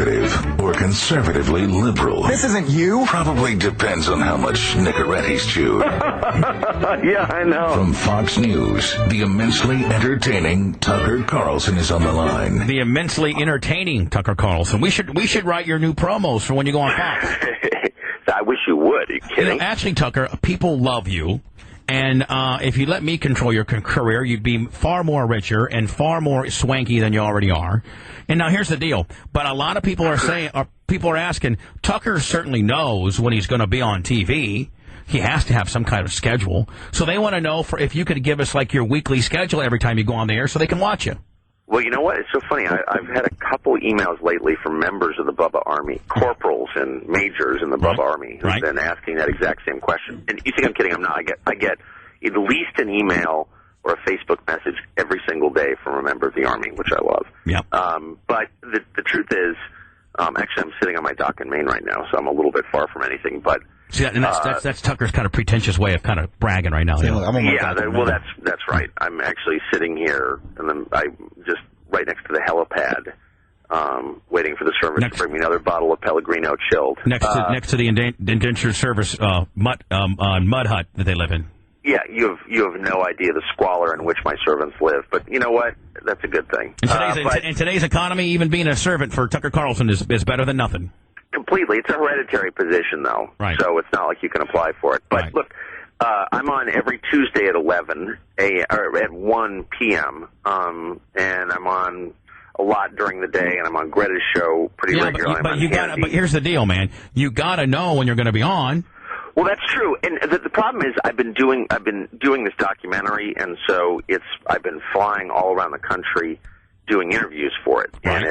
conservative or conservatively liberal? This isn't you. Probably depends on how much Nicoretti's chewed. Yeah, I know. From Fox News, the immensely entertaining Tucker Carlson is on the line. The immensely entertaining Tucker Carlson. We should write your new promos for when you go on Fox. I wish you would. Are you kidding? You know, actually, Tucker, people love you. And if you let me control your career, you'd be far more richer and far more swanky than you already are. And now here's the deal. But a lot of people are saying, people are asking, Tucker certainly knows when he's going to be on TV. He has to have some kind of schedule. So they want to know if you could give us like your weekly schedule every time you go on the air so they can watch you. Well, you know what? It's so funny. I've had a couple emails lately from members of the Bubba Army, corporals and majors in the Bubba Army, who've been asking that exact same question. And you think I'm kidding? I'm not. I get at least an email or a Facebook message every single day from a member of the Army, which I love. Yeah. But the truth is, actually, I'm sitting on my dock in Maine right now, so I'm a little bit far from anything. But see, and that's Tucker's kind of pretentious way of kind of bragging right now. That's right. I'm actually sitting here, and then I'm just right next to the helipad, waiting for the service to bring me another bottle of Pellegrino chilled. Next to the indentured service mud hut that they live in. Yeah, you have no idea the squalor in which my servants live, but you know what? That's a good thing. In today's economy, even being a servant for Tucker Carlson is better than nothing. Completely. It's a hereditary position, though, so it's not like you can apply for it. But look, I'm on every Tuesday at 11 or at 1 p.m., and I'm on a lot during the day, and I'm on Greta's show pretty regularly. But here's the deal, man. You got to know when you're going to be on. Well, that's true, and the problem is I've been doing this documentary, and so I've been flying all around the country doing interviews for it, and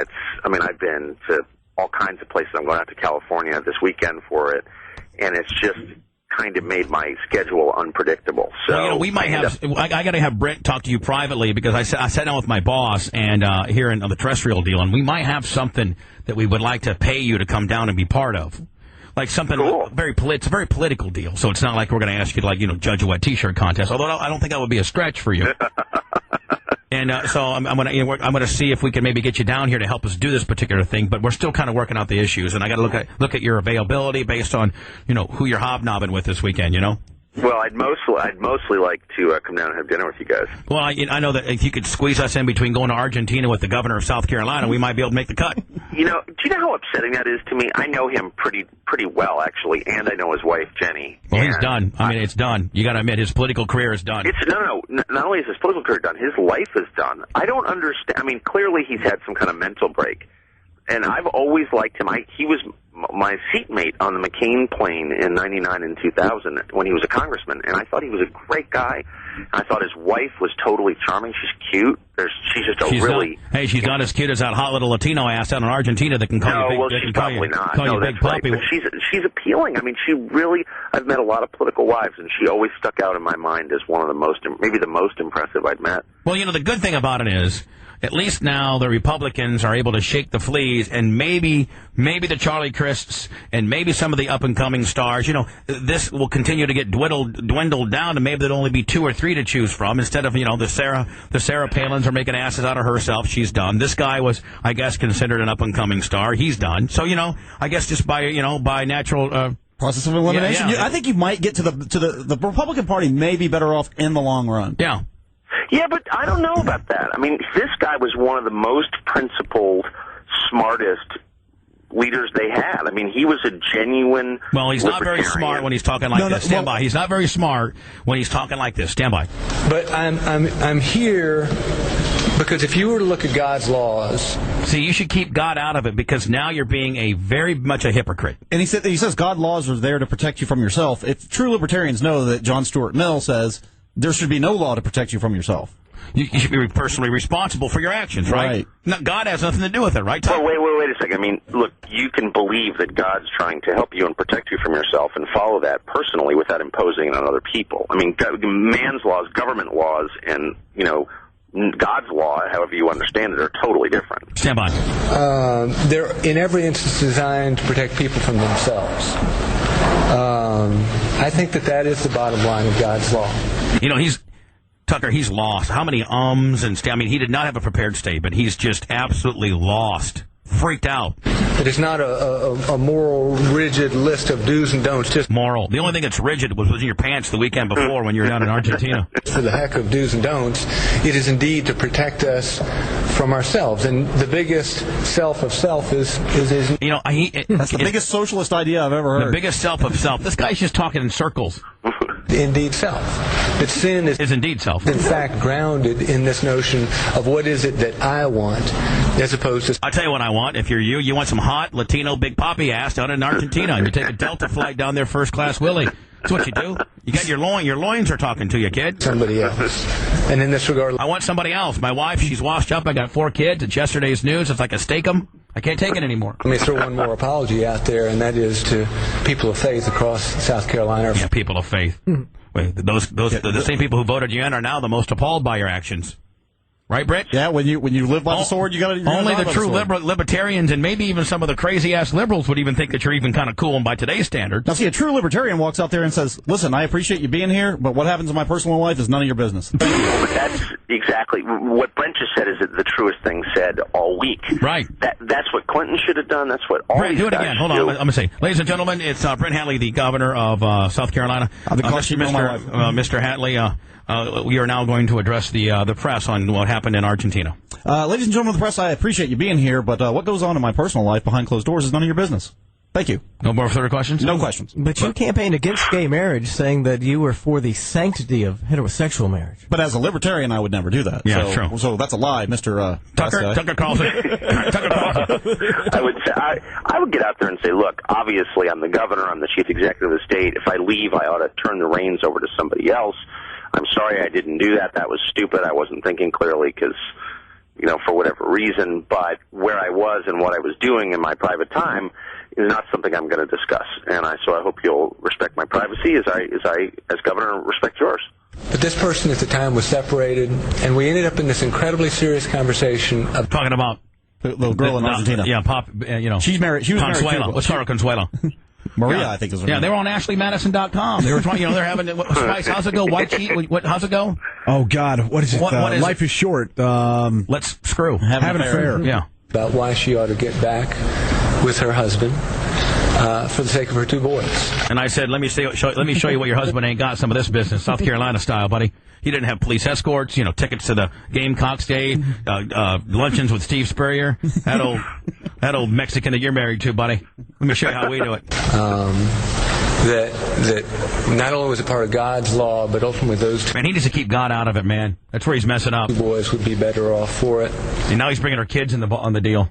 I've been to all kinds of places. I'm going out to California this weekend for it, and it's just kind of made my schedule unpredictable. So we might have. I got to have Brent talk to you privately because I sat down with my boss and here on the terrestrial deal, and we might have something that we would like to pay you to come down and be part of. Like something it's a very political deal, so it's not like we're going to ask you to judge a wet T-shirt contest. Although I don't think that would be a stretch for you. And so I'm going to see if we can maybe get you down here to help us do this particular thing. But we're still kind of working out the issues, and I got to look at your availability based on who you're hobnobbing with this weekend. Well, I'd mostly like to come down and have dinner with you guys. Well, I know that if you could squeeze us in between going to Argentina with the governor of South Carolina, we might be able to make the cut. Do you know how upsetting that is to me? I know him pretty well, actually, and I know his wife, Jenny. Well, he's done. It's done. You got to admit, his political career is done. Not only is his political career done, his life is done. I don't understand. I mean, clearly he's had some kind of mental break. And I've always liked him. He was my seatmate on the McCain plane in 99 and 2000 when he was a congressman, and I thought he was a great guy. I thought his wife was totally charming. She's cute. She's not as cute as that hot little Latino ass out in Argentina that can call you big. She's probably not. Call you big puppy. But she's appealing. I mean, I've met a lot of political wives, and she always stuck out in my mind as one of maybe the most impressive I'd met. Well, the good thing about it is, at least now the Republicans are able to shake the fleas, and maybe the Charlie Crists and maybe some of the up-and-coming stars. This will continue to get dwindled down, and maybe there'll only be 2 or 3 to choose from instead of the Sarah Palins are making asses out of herself. She's done. This guy was, I guess, considered an up-and-coming star. He's done. So I guess just by natural. Process of elimination. Yeah. I think you might get to the Republican Party may be better off in the long run. Yeah. Yeah, but I don't know about that. I mean, this guy was one of the most principled, smartest leaders they had. I mean, he was a genuine. Well, he's not very smart when he's talking like this. Stand by. He's not very smart when he's talking like this. Stand by. But I'm here because if you were to look at God's laws, see, you should keep God out of it because now you're being very much a hypocrite. And he says God's laws are there to protect you from yourself. If true libertarians know that John Stuart Mill says there should be no law to protect you from yourself. You should be personally responsible for your actions, right? No, God has nothing to do with it, right, Tom? Well, wait a second. I mean, look, you can believe that God's trying to help you and protect you from yourself and follow that personally without imposing it on other people. I mean, man's laws, government laws, and, God's law, however you understand it, are totally different. Stand by. They're in every instance designed to protect people from themselves. I think that is the bottom line of God's law. Tucker, he's lost. How many ums and he did not have a prepared statement. He's just absolutely lost freaked out. It is not a moral, rigid list of do's and don'ts. Just moral. The only thing that's rigid was in your pants the weekend before when you were down in Argentina. For the heck of do's and don'ts, it is indeed to protect us from ourselves. And the biggest self of self is you know, that's the biggest socialist idea I've ever heard. The biggest self of self. This guy's just talking in circles. Indeed self. That sin is indeed self. In fact, grounded in this notion of what is it that I want, as opposed to... I'll tell you what I want. If you're you want some hot Latino Big Papi ass down in Argentina, and you take a Delta flight down there, first class Willie. That's what you do. You got your loins are talking to you, kid. Somebody else. And in this regard... I want somebody else. My wife, she's washed up. I got 4 kids. It's yesterday's news. It's like a steak-em. I can't take it anymore. Let me throw one more apology out there, and that is to people of faith across South Carolina. Yeah, people of faith. Wait, the same people who voted you in are now the most appalled by your actions. Right, Britt? Yeah, when you live by the sword, you got to... Only the true libertarians and maybe even some of the crazy-ass liberals would even think that you're even kind of cool by today's standards. Now, see, a true libertarian walks out there and says, listen, I appreciate you being here, but what happens in my personal life is none of your business. That's exactly what Brent just said is the truest thing said all week. Right. That's what Clinton should have done. That's what all Brent, do it again. Hold on. I'm going to say, ladies and gentlemen, it's Brent Hatley, the governor of South Carolina. Mr. Hatley, we are now going to address the press on what happened in Argentina. Ladies and gentlemen of the press, I appreciate you being here, but what goes on in my personal life behind closed doors is none of your business. Thank you. No more further questions? No questions. But you campaigned against gay marriage, saying that you were for the sanctity of heterosexual marriage. But as a libertarian, I would never do that. Yeah, so, true. So that's a lie, Mr. Tucker Carlson. Tucker Carlson. I would say I would get out there and say, look, obviously I'm the governor, I'm the chief executive of the state. If I leave, I ought to turn the reins over to somebody else. I'm sorry I didn't do that. That was stupid. I wasn't thinking clearly because, you know, for whatever reason. But where I was and what I was doing in my private time is not something I'm going to discuss. And so I hope you'll respect my privacy as governor, respect yours. But this person at the time was separated, and we ended up in this incredibly serious conversation of talking about the little girl in Argentina. Yeah, you know, she's married. She was Consuela. married. Let's start with Consuela. Maria, yeah. I think is her name. Yeah, they were on AshleyMadison.com. They were trying, you know, they're having Spice. How's it go? White cheat? How's it go? Oh God, what is it? What is life is short. Let's screw. Have an affair. Yeah. About why she ought to get back with her husband for the sake of her 2 boys. And I said, let me show you what your husband ain't got. Some of this business, South Carolina style, buddy. He didn't have police escorts, you know, tickets to the Gamecocks game, luncheons with Steve Spurrier. That old Mexican that you're married to, buddy. Let me show you how we do it. That not only was it part of God's law, but ultimately those 2 Man, he needs to keep God out of it, man. That's where he's messing up. boys would be better off for it. And now he's bringing her kids on the deal.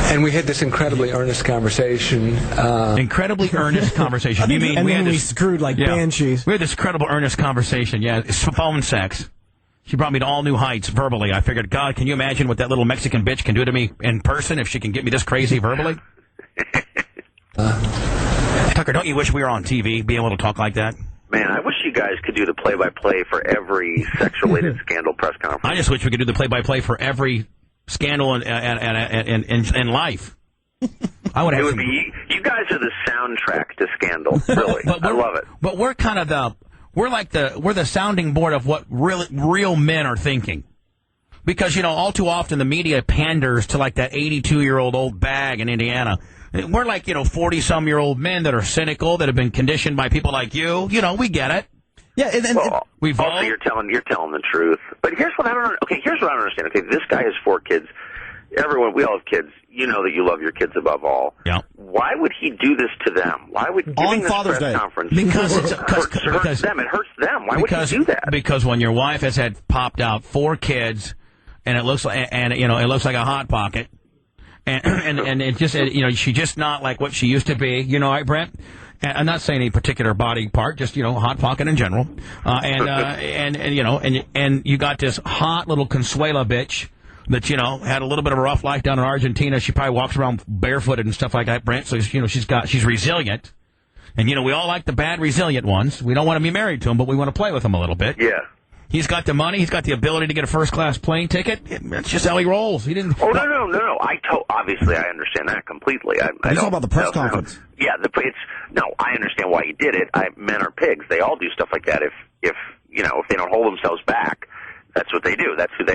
And we had this incredibly earnest conversation. Incredibly earnest conversation. You mean we screwed like banshees? We had this incredible earnest conversation. Yeah, it's phone sex. She brought me to all new heights verbally. I figured, God, can you imagine what that little Mexican bitch can do to me in person if she can get me this crazy verbally? Tucker, don't you wish we were on TV, being able to talk like that? Man, I wish you guys could do the play-by-play for every sex-related scandal press conference. I just wish we could do the play-by-play for every scandal in life. I would have. It would be. You guys are the soundtrack to scandal. Really, I love it. But we're kind of we're the sounding board of what real men are thinking. Because, you know, all too often the media panders to like that 82-year-old old bag in Indiana. We're like, you know, 40-some-year-old men that are cynical, that have been conditioned by people like you. You know, we get it. Yeah, we vote. Also, you're telling the truth. But here's what I don't. Okay, here's what I don't understand. Okay, this guy has 4 kids. We all have kids. You know that you love your kids above all. Yeah. Why would he do this to them? Why would giving this Father's press Day. conference because it hurts them? It hurts them. Why would he do that? Because when your wife has had popped out 4 kids, and it looks like it looks like a hot pocket, and it just she's just not like what she used to be. You know, right, Brent? And I'm not saying any particular body part, just, you know, hot pocket in general. And you got this hot little Consuela bitch that, you know, had a little bit of a rough life down in Argentina. She probably walks around barefooted and stuff like that, Brent. So, you know, she's resilient. And, you know, we all like the bad resilient ones. We don't want to be married to them, but we want to play with them a little bit. Yeah. He's got the money. He's got the ability to get a first-class plane ticket. That's just how he rolls. He didn't. Oh, no. Obviously, I understand that completely. I don't talk about the press conference. Yeah, I understand why he did it. Men are pigs. They all do stuff like that. If they don't hold themselves back, that's what they do. That's who they